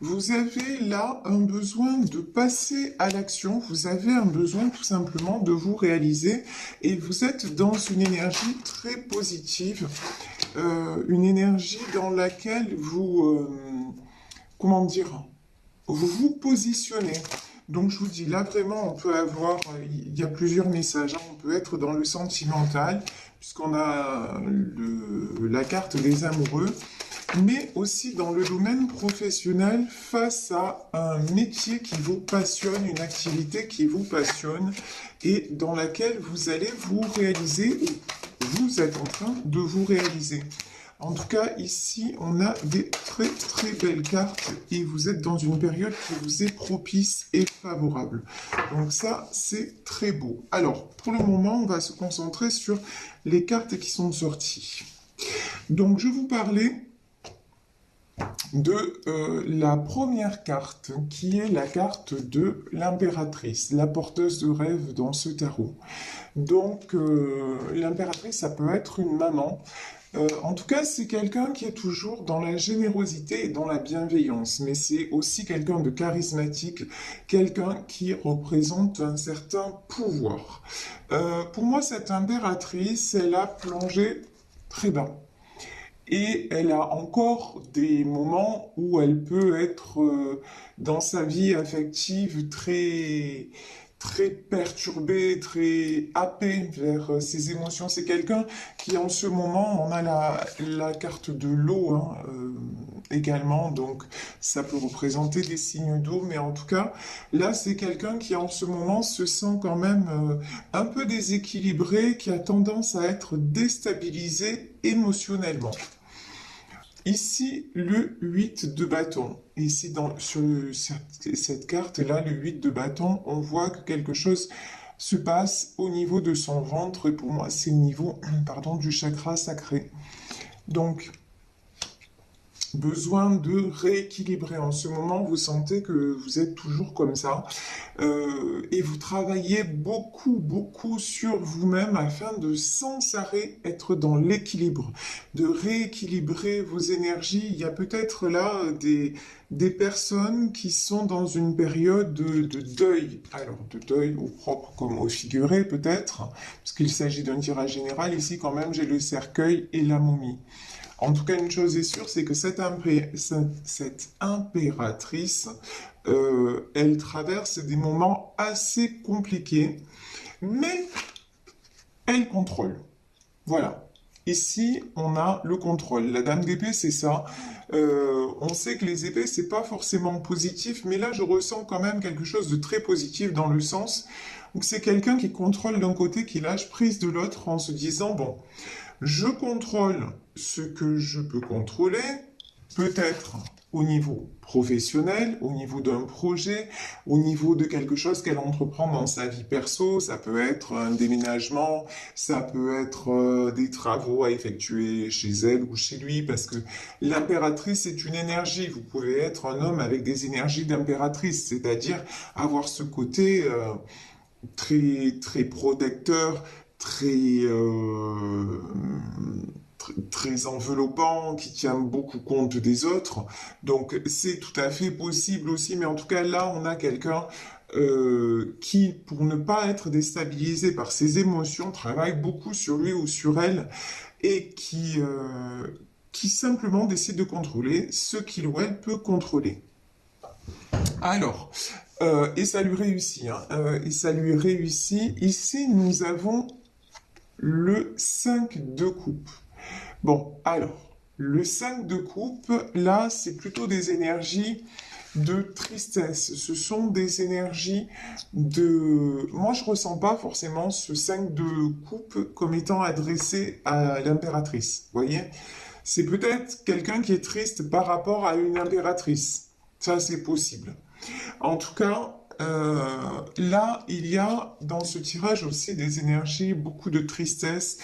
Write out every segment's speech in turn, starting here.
vous avez là un besoin de passer à l'action, vous avez un besoin tout simplement de vous réaliser et vous êtes dans une énergie très positive, une énergie dans laquelle comment dire, vous vous positionnez. Donc je vous dis, là vraiment, on peut avoir, il y a plusieurs messages, hein. On peut être dans le sentimental, puisqu'on a la carte des amoureux, mais aussi dans le domaine professionnel, face à un métier qui vous passionne, une activité qui vous passionne, et dans laquelle vous allez vous réaliser, ou vous êtes en train de vous réaliser. En tout cas, ici, on a des très très belles cartes et vous êtes dans une période qui vous est propice et favorable. Donc ça, c'est très beau. Alors, pour le moment, on va se concentrer sur les cartes qui sont sorties. Donc, je vous parlais de la première carte, qui est la carte de l'impératrice, la porteuse de rêve dans ce tarot. Donc, l'impératrice, ça peut être une maman. En tout cas, c'est quelqu'un qui est toujours dans la générosité et dans la bienveillance, mais c'est aussi quelqu'un de charismatique, quelqu'un qui représente un certain pouvoir. Pour moi, cette impératrice, elle a plongé très bas. Et elle a encore des moments où elle peut être dans sa vie affective très perturbée, très happée vers ses émotions. C'est quelqu'un qui en ce moment, on a la carte de l'eau hein, également, donc ça peut représenter des signes d'eau, mais en tout cas, là c'est quelqu'un qui en ce moment se sent quand même un peu déséquilibré, qui a tendance à être déstabilisé émotionnellement. Ici, le 8 de bâton. Ici, sur cette carte-là, le 8 de bâton, on voit que quelque chose se passe au niveau de son ventre. Et pour moi, c'est le niveau pardon, du chakra sacré. Donc, besoin de rééquilibrer. En ce moment, vous sentez que vous êtes toujours comme ça et vous travaillez beaucoup sur vous-même afin de sans arrêt être dans l'équilibre, de rééquilibrer vos énergies. Il y a peut-être là des personnes qui sont dans une période de deuil. Alors, de deuil au propre comme au figuré peut-être, parce qu'il s'agit d'un tirage général. Ici, quand même, j'ai le cercueil et la momie. En tout cas, une chose est sûre, c'est que cette impératrice, elle traverse des moments assez compliqués, mais elle contrôle. Voilà. Ici, on a le contrôle. La dame d'épée, c'est ça. On sait que les épées, c'est pas forcément positif, mais là, je ressens quand même quelque chose de très positif dans le sens où c'est quelqu'un qui contrôle d'un côté, qui lâche prise de l'autre en se disant, bon, je contrôle ce que je peux contrôler, peut-être au niveau professionnel, au niveau d'un projet, au niveau de quelque chose qu'elle entreprend dans sa vie perso. Ça peut être un déménagement, ça peut être des travaux à effectuer chez elle ou chez lui, parce que l'impératrice est une énergie. Vous pouvez être un homme avec des énergies d'impératrice, c'est-à-dire avoir ce côté très protecteur, très enveloppant, qui tient beaucoup compte des autres. Donc c'est tout à fait possible aussi, mais en tout cas là on a quelqu'un qui, pour ne pas être déstabilisé par ses émotions, travaille beaucoup sur lui ou sur elle et qui simplement décide de contrôler ce qu'il ou elle peut contrôler. Alors, et ça lui réussit, hein, et ça lui réussit. Ici, nous avons le 5 de coupe. Bon, alors, le 5 de coupe, là, c'est plutôt des énergies de tristesse. Ce sont des énergies de... Moi, je ressens pas forcément ce 5 de coupe comme étant adressé à l'impératrice, vous voyez? C'est peut-être quelqu'un qui est triste par rapport à une impératrice. Ça, c'est possible. En tout cas, là, il y a dans ce tirage aussi des énergies, beaucoup de tristesse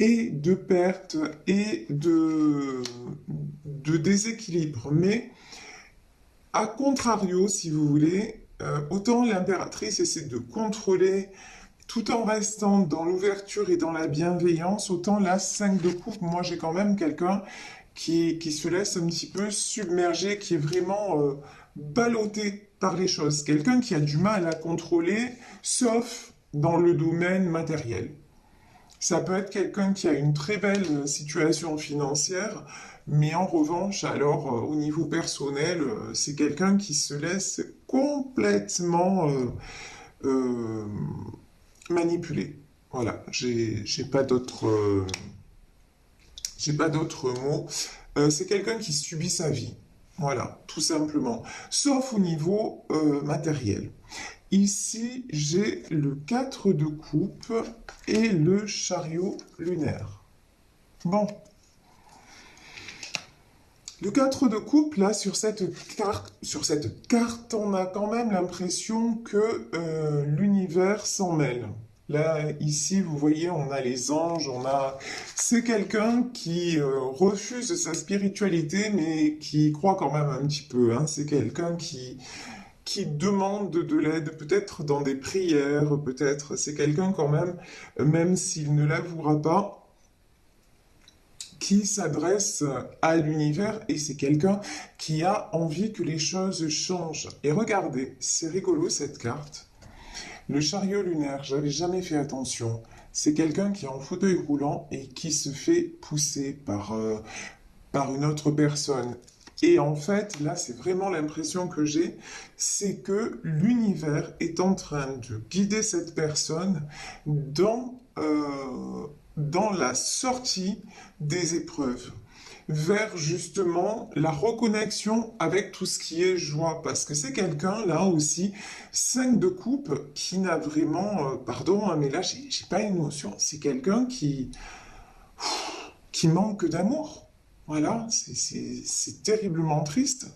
et de perte et de déséquilibre. Mais, à contrario, si vous voulez, autant l'impératrice essaie de contrôler tout en restant dans l'ouverture et dans la bienveillance, autant la 5 de coupe, moi j'ai quand même quelqu'un qui se laisse un petit peu submerger, qui est vraiment ballotté par les choses. Quelqu'un qui a du mal à contrôler, sauf dans le domaine matériel. Ça peut être quelqu'un qui a une très belle situation financière, mais en revanche, alors au niveau personnel, c'est quelqu'un qui se laisse complètement euh, manipuler. Voilà, j'ai pas d'autres mots. C'est quelqu'un qui subit sa vie. Voilà, tout simplement. Sauf au niveau matériel. Ici, j'ai le 4 de coupe et le chariot lunaire. Bon, le 4 de coupe, là, sur cette carte, on a quand même l'impression que l'univers s'en mêle. Là, ici, vous voyez, on a les anges, on a... C'est quelqu'un qui refuse sa spiritualité, mais qui y croit quand même un petit peu, hein. C'est quelqu'un qui demande de l'aide, peut-être dans des prières, peut-être. C'est quelqu'un quand même, même s'il ne l'avouera pas, qui s'adresse à l'univers et c'est quelqu'un qui a envie que les choses changent. Et regardez, c'est rigolo cette carte. Le chariot lunaire, j'avais jamais fait attention. C'est quelqu'un qui est en fauteuil roulant et qui se fait pousser par une autre personne. Et en fait, là, c'est vraiment l'impression que j'ai, c'est que l'univers est en train de guider cette personne dans la sortie des épreuves, vers justement la reconnexion avec tout ce qui est joie. Parce que c'est quelqu'un, là aussi, 5 de coupe, qui n'a vraiment, pardon, hein, mais là, j'ai pas une notion, c'est quelqu'un qui manque d'amour. Voilà, c'est terriblement triste.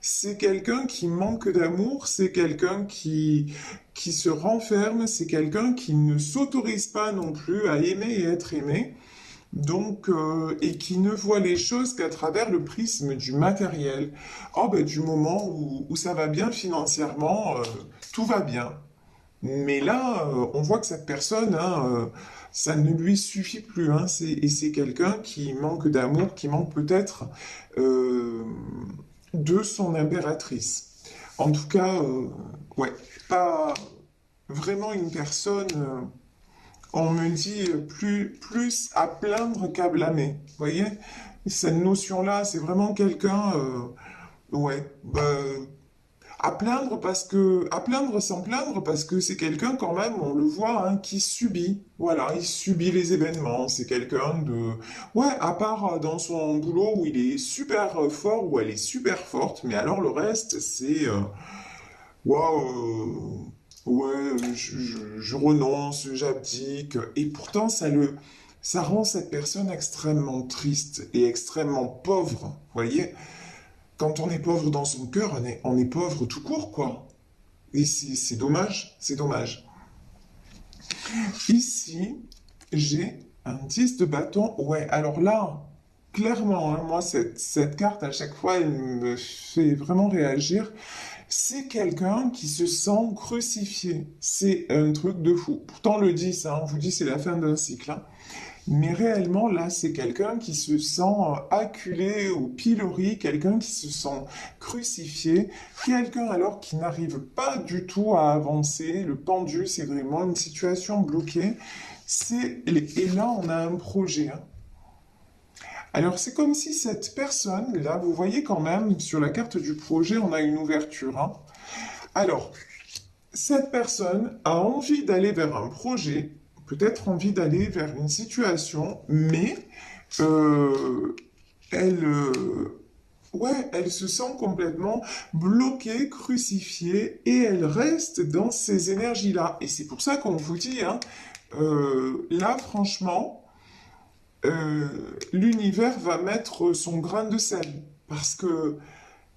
C'est quelqu'un qui manque d'amour, c'est quelqu'un qui se renferme, c'est quelqu'un qui ne s'autorise pas non plus à aimer et être aimé, donc, et qui ne voit les choses qu'à travers le prisme du matériel. Oh, ben, du moment où ça va bien financièrement, tout va bien. Mais là, on voit que cette personne, hein, ça ne lui suffit plus, hein, et c'est quelqu'un qui manque d'amour, qui manque peut-être euh, de son impératrice. En tout cas, ouais, pas vraiment une personne, on me dit, plus à plaindre qu'à blâmer. Vous voyez? Cette notion-là, c'est vraiment quelqu'un, ouais, bah, à plaindre sans plaindre parce que c'est quelqu'un quand même, on le voit, hein, qui subit. Voilà, il subit les événements. C'est quelqu'un de, ouais, à part dans son boulot où il est super fort, où elle est super forte, mais alors le reste, c'est, waouh, ouais, je renonce, j'abdique, et pourtant ça rend cette personne extrêmement triste et extrêmement pauvre. Vous voyez? Quand on est pauvre dans son cœur, on est pauvre tout court, quoi. Et c'est dommage, c'est dommage. Ici, j'ai un 10 de bâton. Ouais, alors là, clairement, hein, moi, cette carte, à chaque fois, elle me fait vraiment réagir. C'est quelqu'un qui se sent crucifié. C'est un truc de fou. Pourtant, le 10, hein, on vous dit, c'est la fin d'un cycle, hein. Mais réellement, là, c'est quelqu'un qui se sent acculé au pilori, quelqu'un qui se sent crucifié, quelqu'un alors qui n'arrive pas du tout à avancer. Le pendu, c'est vraiment une situation bloquée. Et là, on a un projet, hein. Alors, c'est comme si cette personne, là, vous voyez quand même, sur la carte du projet, on a une ouverture, hein. Alors, cette personne a envie d'aller vers un projet, peut-être envie d'aller vers une situation, mais euh, elle, ouais, elle se sent complètement bloquée, crucifiée, et elle reste dans ces énergies-là. Et c'est pour ça qu'on vous dit, hein, là, franchement, euh, l'univers va mettre son grain de sel, parce que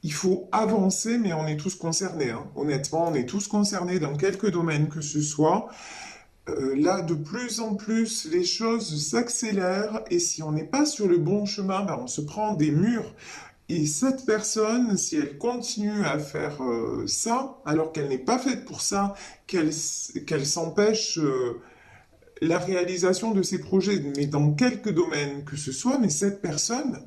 il faut avancer, mais on est tous concernés, hein. Honnêtement, on est tous concernés dans quelques domaines que ce soit. Là, de plus en plus, les choses s'accélèrent et si on n'est pas sur le bon chemin, ben, on se prend des murs. Et cette personne, si elle continue à faire ça, alors qu'elle n'est pas faite pour ça, qu'elle s'empêche la réalisation de ses projets, mais dans quelques domaines que ce soit, mais cette personne,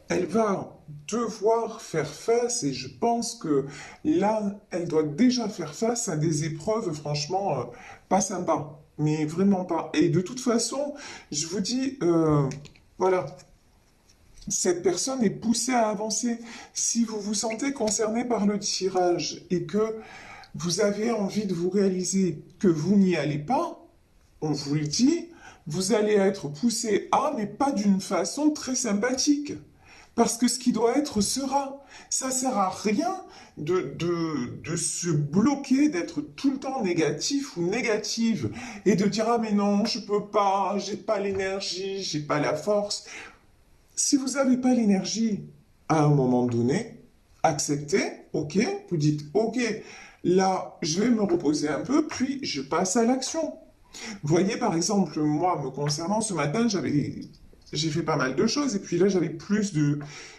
elle va devoir faire face, et je pense que là, elle doit déjà faire face à des épreuves, franchement, pas sympas, mais vraiment pas. Et de toute façon, je vous dis, voilà, cette personne est poussée à avancer. Si vous vous sentez concerné par le tirage et que vous avez envie de vous réaliser que vous n'y allez pas, on vous le dit, vous allez être poussé à, mais pas d'une façon très sympathique. Parce que ce qui doit être sera. Ça sert à rien de se bloquer, d'être tout le temps négatif ou négative et de dire ah mais non, je peux pas, j'ai pas l'énergie, j'ai pas la force. Si vous n'avez pas l'énergie à un moment donné, acceptez, ok, vous dites ok, là je vais me reposer un peu, puis je passe à l'action. Vous voyez, par exemple, moi, me concernant, ce matin, j'ai fait pas mal de choses, et puis là,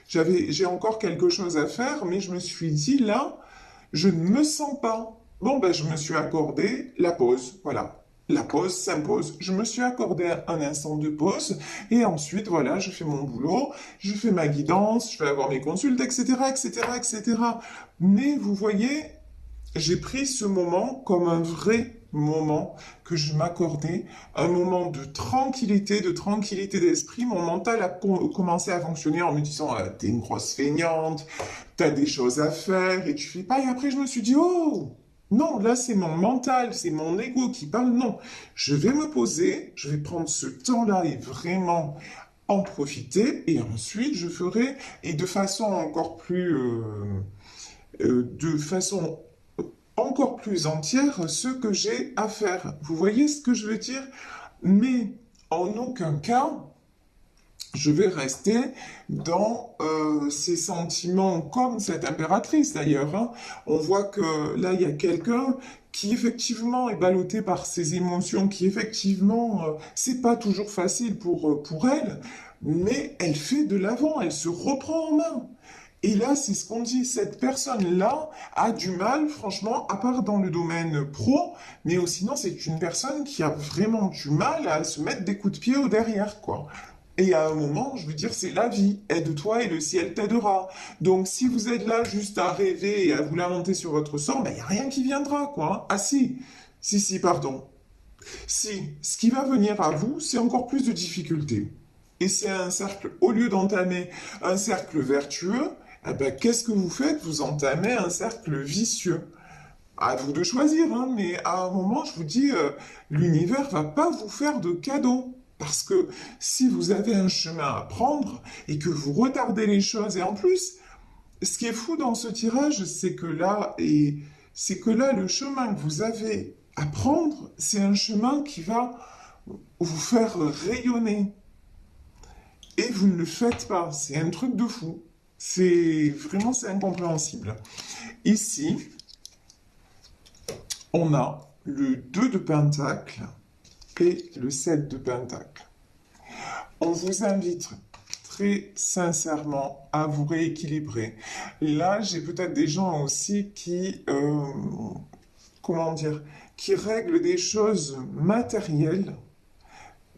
j'ai encore quelque chose à faire, mais je me suis dit, là, je ne me sens pas. Bon, ben, je me suis accordé la pause, voilà. La pause s'impose. Je me suis accordé un instant de pause, et ensuite, voilà, je fais mon boulot, je fais ma guidance, je vais avoir mes consultes, etc., etc., etc. Mais vous voyez, j'ai pris ce moment comme un vrai moment que je m'accordais, un moment de tranquillité d'esprit. Mon mental a commencé à fonctionner en me disant t'es une grosse feignante, t'as des choses à faire et tu fais pas. Et après, je me suis dit oh non, là c'est mon mental, c'est mon ego qui parle. Non, je vais me poser, je vais prendre ce temps-là et vraiment en profiter et ensuite je ferai et de façon encore plus de façon encore plus entière ce que j'ai à faire. Vous voyez ce que je veux dire? Mais en aucun cas, je vais rester dans ces sentiments comme cette impératrice d'ailleurs. Hein. On voit que là, il y a quelqu'un qui effectivement est ballotté par ses émotions, qui effectivement, c'est pas toujours facile pour elle, mais elle fait de l'avant, elle se reprend en main. Et là, c'est ce qu'on dit, cette personne-là a du mal, franchement, à part dans le domaine pro, mais sinon, c'est une personne qui a vraiment du mal à se mettre des coups de pied au derrière, quoi. Et à un moment, je veux dire, c'est la vie. Aide-toi et le ciel t'aidera. Donc, si vous êtes là juste à rêver et à vous lamenter sur votre sort, ben, il n'y a rien qui viendra, quoi. Hein. Ah si, si, pardon. Si, ce qui va venir à vous, c'est encore plus de difficultés. Et c'est un cercle, au lieu d'entamer un cercle vertueux, eh ben, qu'est-ce que vous faites? Vous entamez un cercle vicieux. À vous de choisir, hein, mais à un moment, je vous dis, l'univers va pas vous faire de cadeaux. Parce que si vous avez un chemin à prendre et que vous retardez les choses, et en plus, ce qui est fou dans ce tirage, c'est que là, le chemin que vous avez à prendre, c'est un chemin qui va vous faire rayonner. Et vous ne le faites pas. C'est un truc de fou. C'est incompréhensible. Ici, on a le 2 de Pentacle et le 7 de Pentacle. On vous invite très sincèrement à vous rééquilibrer. Là, j'ai peut-être des gens aussi comment dire, qui règlent des choses matérielles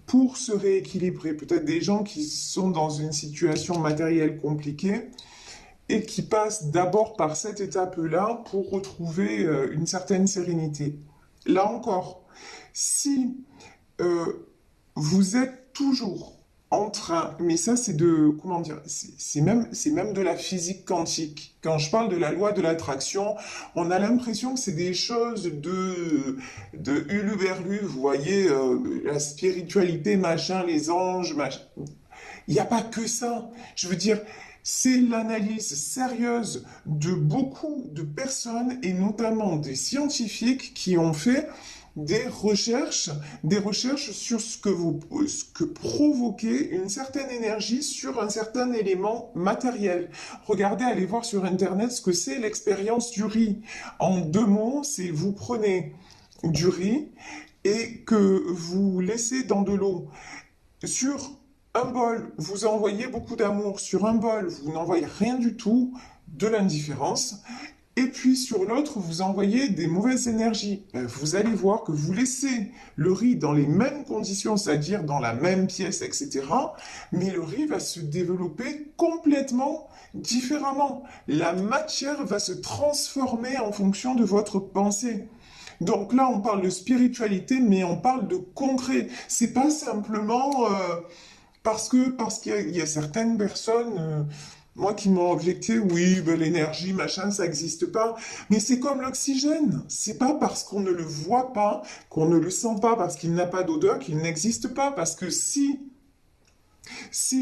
pour se rééquilibrer. Peut-être des gens qui sont dans une situation matérielle compliquée et qui passent d'abord par cette étape-là pour retrouver une certaine sérénité. Là encore, si euh, vous êtes toujours en train, mais ça c'est de, comment dire, c'est même de la physique quantique. Quand je parle de la loi de l'attraction, on a l'impression que c'est des choses de huluberlu, vous voyez, la spiritualité, machin, les anges, machin. Il n'y a pas que ça. Je veux dire, c'est l'analyse sérieuse de beaucoup de personnes et notamment des scientifiques qui ont fait des recherches sur ce que provoquait une certaine énergie sur un certain élément matériel. Regardez, allez voir sur Internet ce que c'est l'expérience du riz. En deux mots, c'est vous prenez du riz et que vous laissez dans de l'eau. Sur un bol, vous envoyez beaucoup d'amour. Sur un bol, vous n'envoyez rien du tout, de l'indifférence. et puis sur l'autre, vous envoyez des mauvaises énergies. Vous allez voir que vous laissez le riz dans les mêmes conditions, c'est-à-dire dans la même pièce, etc. Mais le riz va se développer complètement différemment. La matière va se transformer en fonction de votre pensée. Donc là, on parle de spiritualité, mais on parle de concret. C'est pas simplement parce qu'il y a certaines personnes, moi qui m'ont objecté, oui, ben, l'énergie, machin, ça n'existe pas. Mais c'est comme l'oxygène. C'est pas parce qu'on ne le voit pas, qu'on ne le sent pas, parce qu'il n'a pas d'odeur, qu'il n'existe pas. Parce que si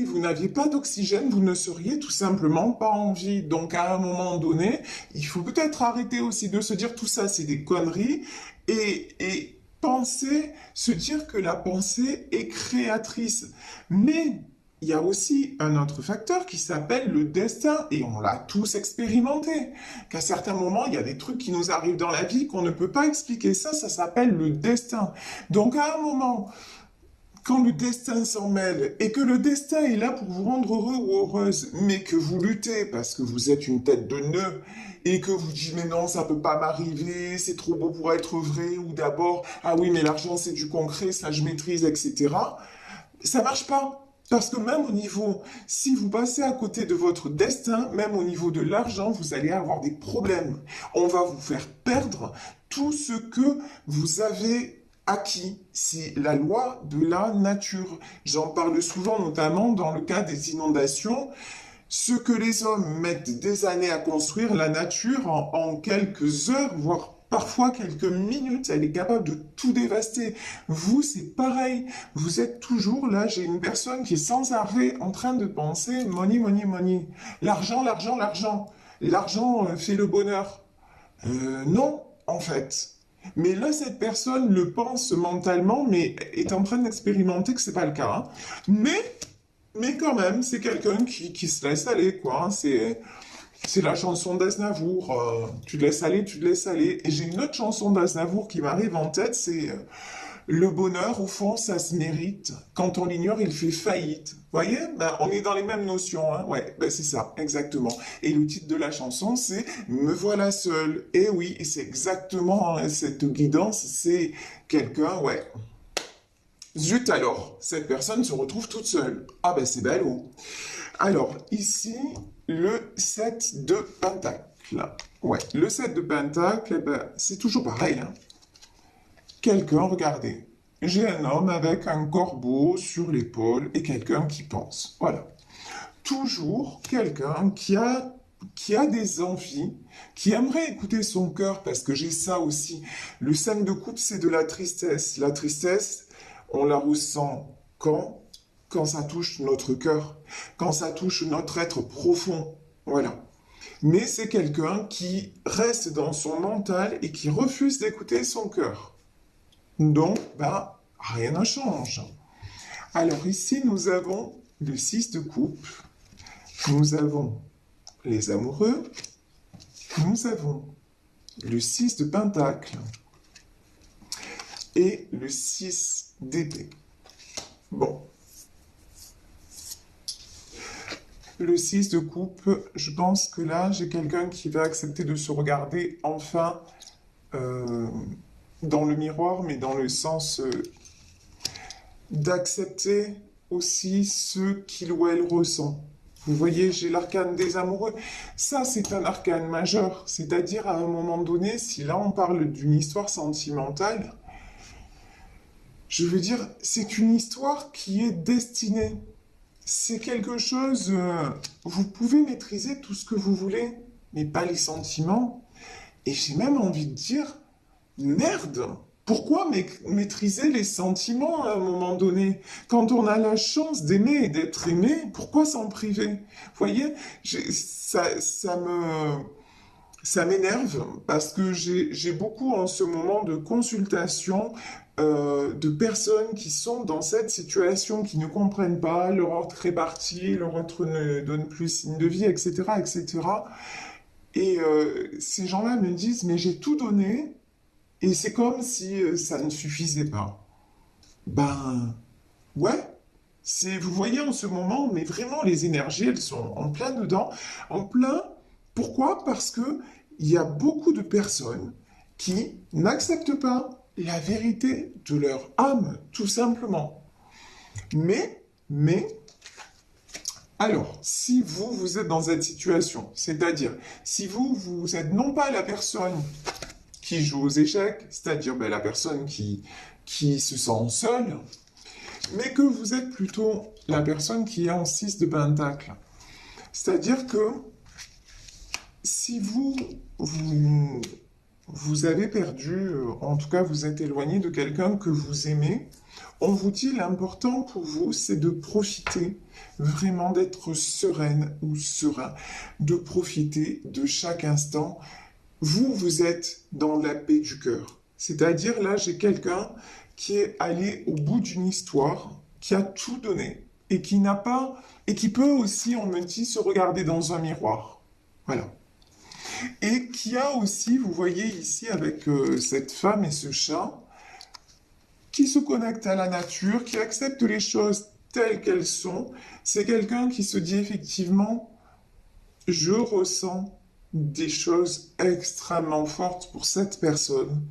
vous n'aviez pas d'oxygène, vous ne seriez tout simplement pas en vie. Donc à un moment donné, il faut peut-être arrêter aussi de se dire tout ça, c'est des conneries, et penser, se dire que la pensée est créatrice. Mais il y a aussi un autre facteur qui s'appelle le destin, et on l'a tous expérimenté. Qu'à certains moments, il y a des trucs qui nous arrivent dans la vie qu'on ne peut pas expliquer. Ça s'appelle le destin. Donc à un moment, quand le destin s'en mêle et que le destin est là pour vous rendre heureux ou heureuse, mais que vous luttez parce que vous êtes une tête de nœud et que vous dites mais non, ça peut pas m'arriver, c'est trop beau pour être vrai, ou d'abord ah oui mais l'argent c'est du concret, ça je maîtrise, etc. Ça marche pas. Parce que même au niveau, si vous passez à côté de votre destin, même au niveau de l'argent, vous allez avoir des problèmes. On va vous faire perdre tout ce que vous avez acquis. C'est la loi de la nature. J'en parle souvent, notamment dans le cas des inondations. Ce que les hommes mettent des années à construire, la nature, en quelques heures, voire parfois quelques minutes, elle est capable de tout dévaster. Vous, c'est pareil. Vous êtes toujours là. J'ai une personne qui est sans arrêt en train de penser money, money, money. L'argent, l'argent, l'argent. L'argent fait le bonheur. Non, en fait. Mais là, cette personne le pense mentalement, mais est en train d'expérimenter que c'est pas le cas. Hein. Mais quand même, c'est quelqu'un qui se laisse aller, quoi. Hein. C'est la chanson d'Aznavour. Tu te laisses aller, tu te laisses aller. Et j'ai une autre chanson d'Aznavour qui m'arrive en tête, c'est le bonheur, au fond, ça se mérite. Quand on l'ignore, il fait faillite. Vous voyez? Ben, on est dans les mêmes notions. Hein? Ouais, ben, c'est ça, exactement. Et le titre de la chanson, c'est Me voilà seul. Et oui, et c'est exactement hein, cette guidance. C'est quelqu'un, ouais. Zut alors, cette personne se retrouve toute seule. Ah ben c'est ballot. Alors, ici, le 7 de Pentacle. Ouais, le 7 de Pentacle, eh ben, c'est toujours pareil. Hein. Quelqu'un, regardez, j'ai un homme avec un corbeau sur l'épaule et quelqu'un qui pense. Voilà. Toujours quelqu'un qui a des envies, qui aimerait écouter son cœur, parce que j'ai ça aussi. Le 5 de coupe, c'est de la tristesse. La tristesse, on la ressent quand ça touche notre cœur, quand ça touche notre être profond. Voilà. Mais c'est quelqu'un qui reste dans son mental et qui refuse d'écouter son cœur. Donc, bah, rien ne change. Alors ici, nous avons le 6 de coupe, nous avons les amoureux, nous avons le 6 de pentacle et le 6 d'épée. Bon. Le 6 de coupe, je pense que là, j'ai quelqu'un qui va accepter de se regarder enfin dans le miroir, mais dans le sens d'accepter aussi ce qu'il ou elle ressent. Vous voyez, j'ai l'arcane des amoureux. Ça, c'est un arcane majeur. C'est-à-dire, à un moment donné, si là, on parle d'une histoire sentimentale, je veux dire, c'est une histoire qui est destinée. C'est quelque chose, vous pouvez maîtriser tout ce que vous voulez, mais pas les sentiments. Et j'ai même envie de dire, merde, pourquoi maîtriser les sentiments à un moment donné? Quand on a la chance d'aimer et d'être aimé, pourquoi s'en priver? Vous voyez, ça m'énerve parce que j'ai beaucoup en ce moment de consultations de personnes qui sont dans cette situation, qui ne comprennent pas, leur autre est parti, leur autre ne donne plus signe de vie, etc., etc. Et ces gens-là me disent, mais j'ai tout donné, et c'est comme si ça ne suffisait pas. Ben, ouais, vous voyez en ce moment, mais vraiment les énergies, elles sont en plein dedans, en plein. Pourquoi? Parce que il y a beaucoup de personnes qui n'acceptent pas la vérité de leur âme, tout simplement. Mais, alors, si vous, vous êtes dans cette situation, c'est-à-dire, si vous, vous êtes non pas la personne qui joue aux échecs, c'est-à-dire ben, la personne qui se sent seule, mais que vous êtes plutôt la personne qui est en 6 de pentacle. C'est-à-dire que si vous avez perdu, en tout cas vous êtes éloigné de quelqu'un que vous aimez, on vous dit l'important pour vous, c'est de profiter, vraiment d'être sereine ou serein, de profiter de chaque instant. Vous, vous êtes dans la paix du cœur. C'est-à-dire, là, j'ai quelqu'un qui est allé au bout d'une histoire, qui a tout donné, et qui n'a pas, et qui peut aussi, on me dit, se regarder dans un miroir. Voilà. Et qui a aussi, vous voyez ici, avec cette femme et ce chat, qui se connecte à la nature, qui accepte les choses telles qu'elles sont. C'est quelqu'un qui se dit effectivement, je ressens des choses extrêmement fortes pour cette personne.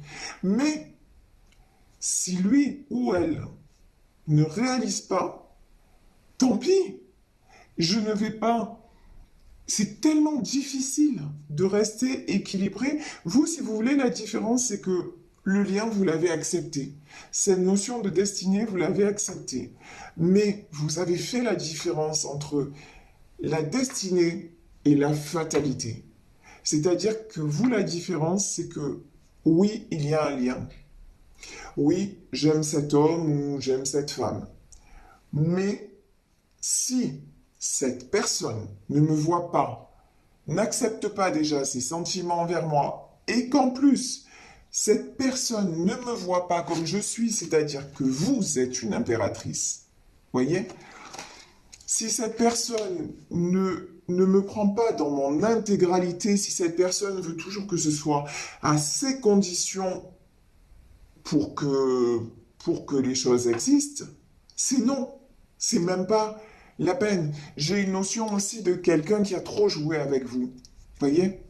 Mais si lui ou elle ne réalise pas, tant pis, je ne vais pas. C'est tellement difficile de rester équilibré. Vous, si vous voulez, la différence, c'est que le lien, vous l'avez accepté. Cette notion de destinée, vous l'avez acceptée. Mais vous avez fait la différence entre la destinée et la fatalité. C'est-à-dire que vous, la différence, c'est que oui, il y a un lien. Oui, j'aime cet homme ou j'aime cette femme. Mais si cette personne ne me voit pas, n'accepte pas déjà ses sentiments envers moi, et qu'en plus, cette personne ne me voit pas comme je suis, c'est-à-dire que vous êtes une impératrice, voyez? Si cette personne ne me prend pas dans mon intégralité, si cette personne veut toujours que ce soit à ses conditions pour que les choses existent, c'est non. C'est même pas la peine. J'ai une notion aussi de quelqu'un qui a trop joué avec vous. Voyez?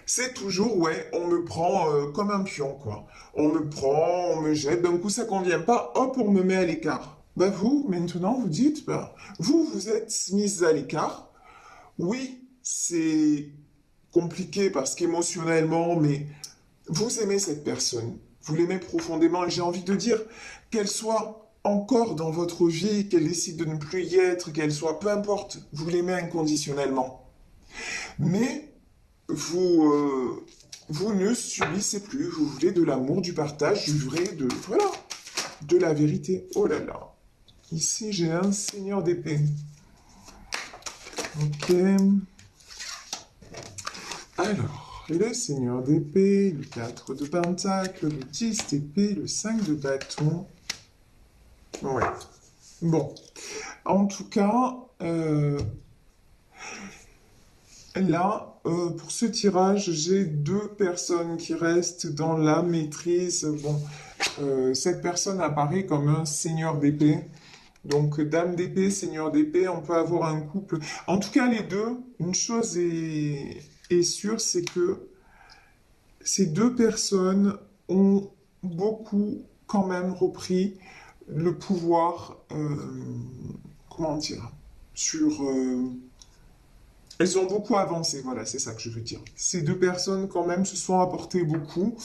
C'est toujours, ouais, on me prend comme un pion, quoi. On me prend, on me jette, d'un coup ça convient pas, hop, on me met à l'écart. Bah vous, maintenant, vous dites, bah, vous êtes mise à l'écart. Oui, c'est compliqué parce qu'émotionnellement, mais vous aimez cette personne. Vous l'aimez profondément et j'ai envie de dire qu'elle soit encore dans votre vie, qu'elle décide de ne plus y être, qu'elle soit, peu importe, vous l'aimez inconditionnellement. Mais vous ne subissez plus, vous voulez de l'amour, du partage, du vrai, voilà, de la vérité. Oh là là. Ici, j'ai un seigneur d'épée. Ok. Alors, le seigneur d'épée, le 4 de pentacle, le 10 d'épée, le 5 de bâton. Ouais. Bon. En tout cas, là, pour ce tirage, j'ai 2 personnes qui restent dans la maîtrise. Bon, cette personne apparaît comme un seigneur d'épée. Donc, dame d'épée, seigneur d'épée, on peut avoir un couple. En tout cas, les deux, une chose est sûre, c'est que ces 2 personnes ont beaucoup quand même repris le pouvoir, comment dire, sur... elles ont beaucoup avancé, voilà, c'est ça que je veux dire. Ces 2 personnes quand même se sont apportées beaucoup.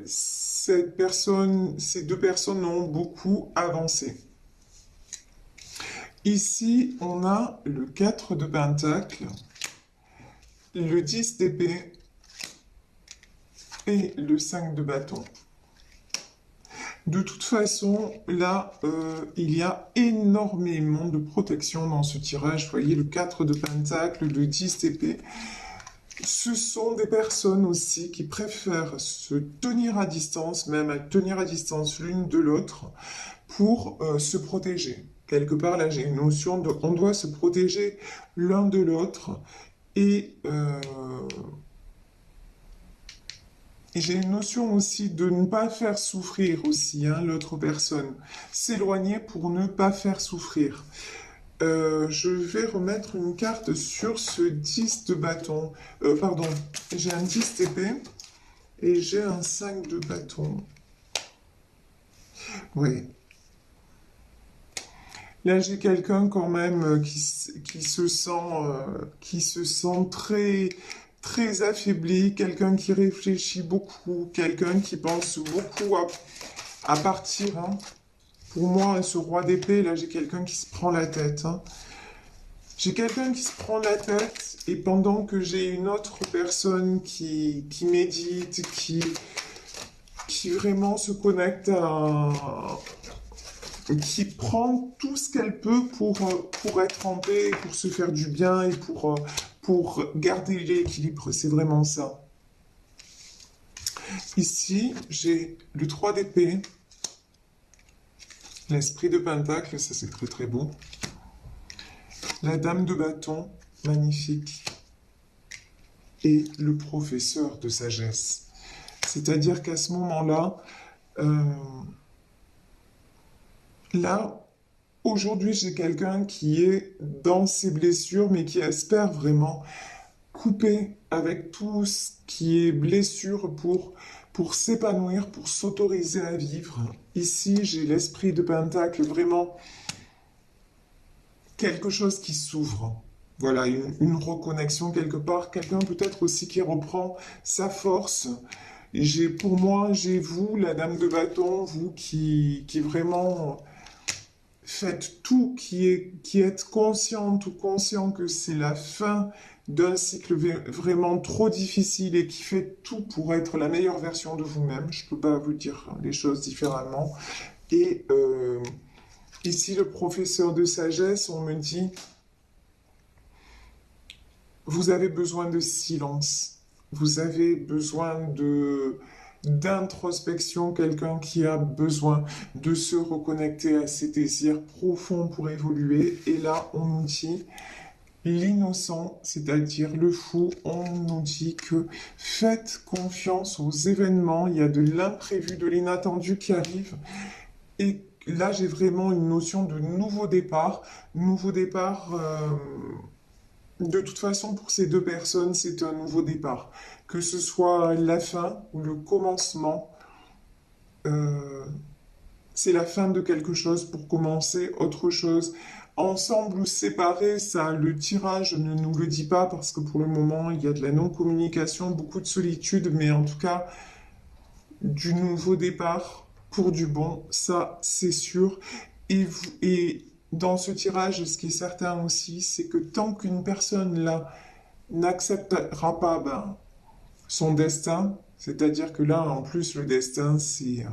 Ces 2 personnes ont beaucoup avancé. Ici, on a le 4 de pentacle, le 10 d'épée et le 5 de bâton. De toute façon, là, il y a énormément de protection dans ce tirage. Vous voyez, le 4 de pentacle, le 10 d'épée. Ce sont des personnes aussi qui préfèrent se tenir à distance, même à tenir à distance l'une de l'autre, pour se protéger. Quelque part, là, j'ai une notion de... On doit se protéger l'un de l'autre. Et j'ai une notion aussi de ne pas faire souffrir aussi l'autre personne. S'éloigner pour ne pas faire souffrir. Je vais remettre une carte sur ce 10 de bâton. Pardon, j'ai un 10 d'épée et j'ai un 5 de bâton. Oui. Là, j'ai quelqu'un quand même qui se sent très, très affaibli, quelqu'un qui réfléchit beaucoup, quelqu'un qui pense beaucoup à partir, hein. Pour moi, ce roi d'épée, là, j'ai quelqu'un qui se prend la tête, hein. J'ai quelqu'un qui se prend la tête et pendant que j'ai une autre personne qui médite, qui vraiment se connecte qui prend tout ce qu'elle peut pour être en paix, pour se faire du bien et pour garder l'équilibre. C'est vraiment ça. Ici, j'ai le 3 d'épée, l'esprit de pentacle, ça c'est très très beau. La dame de bâton, magnifique. Et le professeur de sagesse. C'est-à-dire qu'à ce moment-là, là, aujourd'hui, j'ai quelqu'un qui est dans ses blessures, mais qui espère vraiment couper avec tout ce qui est blessure pour s'épanouir, pour s'autoriser à vivre. Ici, j'ai l'esprit de Pentacle, vraiment quelque chose qui s'ouvre. Voilà, une reconnexion quelque part, quelqu'un peut-être aussi qui reprend sa force. Pour moi, j'ai vous, la dame de bâton, vous qui vraiment faites tout, qui êtes consciente ou conscient que c'est la fin d'un cycle vraiment trop difficile et qui fait tout pour être la meilleure version de vous-même. Je ne peux pas vous dire les choses différemment. Et ici, le professeur de sagesse, on me dit, vous avez besoin de silence. Vous avez besoin d'introspection, quelqu'un qui a besoin de se reconnecter à ses désirs profonds pour évoluer. Et là, on nous dit l'innocent, c'est-à-dire le fou, on nous dit que faites confiance aux événements, il y a de l'imprévu, de l'inattendu qui arrive. Et là, j'ai vraiment une notion de nouveau départ. Nouveau départ, de toute façon, pour ces deux personnes, c'est un nouveau départ. Que ce soit la fin ou le commencement, euh, c'est la fin de quelque chose pour commencer autre chose. Ensemble ou séparés, ça, le tirage ne nous le dit pas parce que pour le moment, il y a de la non-communication, beaucoup de solitude, mais en tout cas, du nouveau départ pour du bon, ça, c'est sûr. Et dans ce tirage, ce qui est certain aussi, c'est que tant qu'une personne là n'acceptera pas son destin, c'est-à-dire que là, en plus, le destin, c'est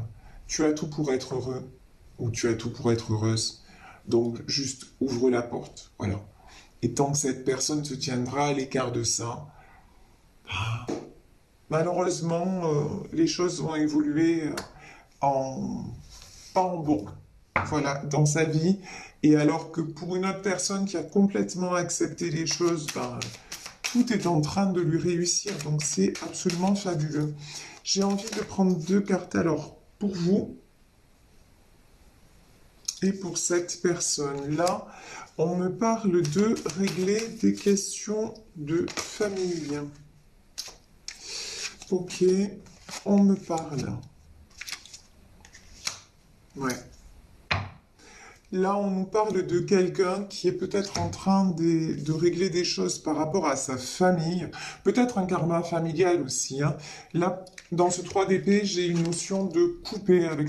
tu as tout pour être heureux ou tu as tout pour être heureuse. Donc, juste ouvre la porte. Voilà. Et tant que cette personne se tiendra à l'écart de ça, malheureusement, les choses vont évoluer en pas en bon. Voilà, dans sa vie. Et alors que pour une autre personne qui a complètement accepté les choses, tout est en train de lui réussir. Donc c'est absolument fabuleux. J'ai envie de prendre deux cartes alors pour vous et pour cette personne-là. On me parle de régler des questions de famille. Ok, on me parle. Ouais. Là, on nous parle de quelqu'un qui est peut-être en train de régler des choses par rapport à sa famille, peut-être un karma familial aussi, hein. Là, dans ce 3 d'épée, j'ai une notion de couper avec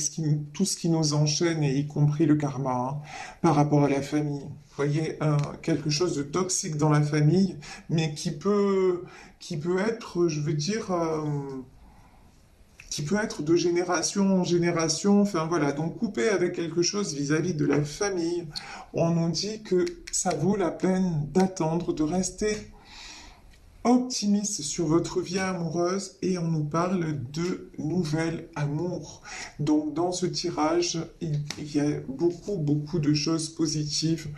tout ce qui nous enchaîne, et y compris le karma, hein, par rapport à la famille. Vous voyez, quelque chose de toxique dans la famille, mais qui peut être, je veux dire, qui peut être de génération en génération. Enfin voilà, donc couper avec quelque chose vis-à-vis de la famille, on nous dit que ça vaut la peine d'attendre, de rester optimiste sur votre vie amoureuse et on nous parle de nouvel amour. Donc dans ce tirage, il y a beaucoup de choses positives.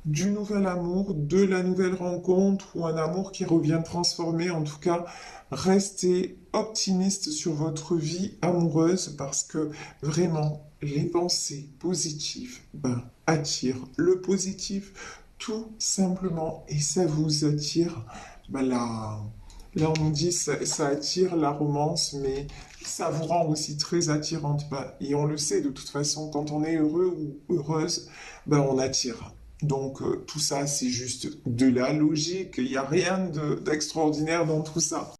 Du nouvel amour, de la nouvelle rencontre ou un amour qui revient transformé. En tout cas, restez optimiste sur votre vie amoureuse parce que vraiment, les pensées positives attirent le positif. tout simplement, et ça vous attire. Bah là, on dit ça attire la romance, mais ça vous rend aussi très attirante. Bah, et on le sait de toute façon, quand on est heureux ou heureuse, bah, on attire. Donc tout ça, c'est juste de la logique. Il n'y a rien d'extraordinaire dans tout ça.